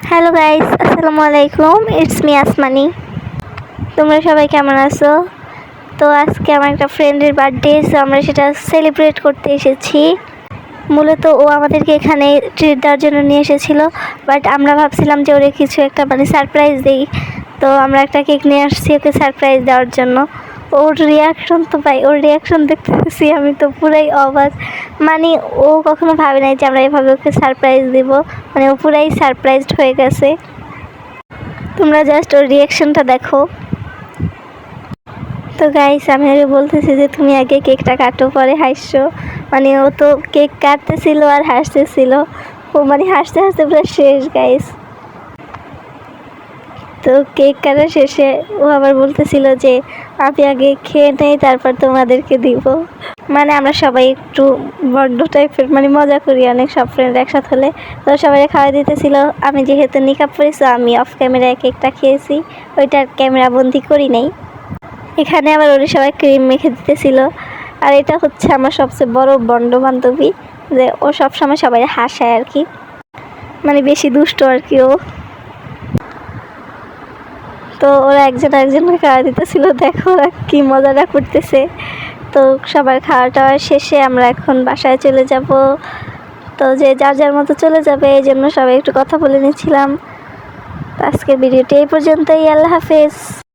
Hello guys, আসসালামু আলাইকুম। It's me আসমানি। তোমরা সবাই কেমন আছো? তো আজকে আমার একটা ফ্রেন্ডের বার্থডে, সো আমরা সেটা সেলিব্রেট করতে এসেছি। মূলত ও আমাদেরকে এখানে ট্রিট দেওয়ার জন্য নিয়ে এসেছিলো, বাট আমরা ভাবছিলাম যে ওরে কিছু একটা সারপ্রাইজ দিই। তো আমরা একটা কেক নিয়ে আসছি ওকে সারপ্রাইজ দেওয়ার জন্য। ওর রিয়াকশন তো ওর রিয়াকশন দেখতেছি আমি তো পুরাই অবাক। ও কখনো ভাবে নাই যে আমরা এভাবে ওকে সারপ্রাইজ দিব। ও পুরাই সারপ্রাইজড হয়ে গেছে। তোমরা জাস্ট ওর রিয়াকশনটা দেখো। তো গাইস, আমি আগে বলতেছি যে তুমি আগে কেকটা কাটো, পরে হাসছো। ও তো কেক কাটতেছিল আর হাসতেছিল। ও হাসতে হাসতে পুরো শেষ গাইস। তো কেক কাটা শেষে ও আবার বলতেছিল যে আমি আগে খেয়ে নেই, তারপর তোমাদেরকে দিব। আমরা সবাই একটু বড্ড টাইপের মজা করি অনেক, সব ফ্রেন্ড একসাথে হলে। তো সবাই খাওয়া দিতেছিল। আমি যেহেতু নিকাব পরেছি, আমি অফ ক্যামেরায় কেকটা খেয়েছি, ওইটার ক্যামেরা বন্দি করি নাই। এখানে আবার ওরা সবাই ক্রিম মেখে দিতেছিল। আর এটা হচ্ছে আমার সবচেয়ে বড় বন্ধু বান্ধবী, যে ও সবসময় সবাই হাসায় আর কি, বেশি দুষ্ট আর কি ও। তো ওরা একজন আরেকজনকে খাওয়া দিতেছিল, দেখো ওরা কি মজাটা করতেছে। তো সবার খাওয়া টাওয়া শেষে আমরা এখন বাসায় চলে যাব। তো যে যার যার মতো চলে যাবে, এই জন্য সবাই একটু কথা বলে নিচ্ছিলাম। আজকের ভিডিওটি এই পর্যন্তই। আল্লাহ হাফেজ।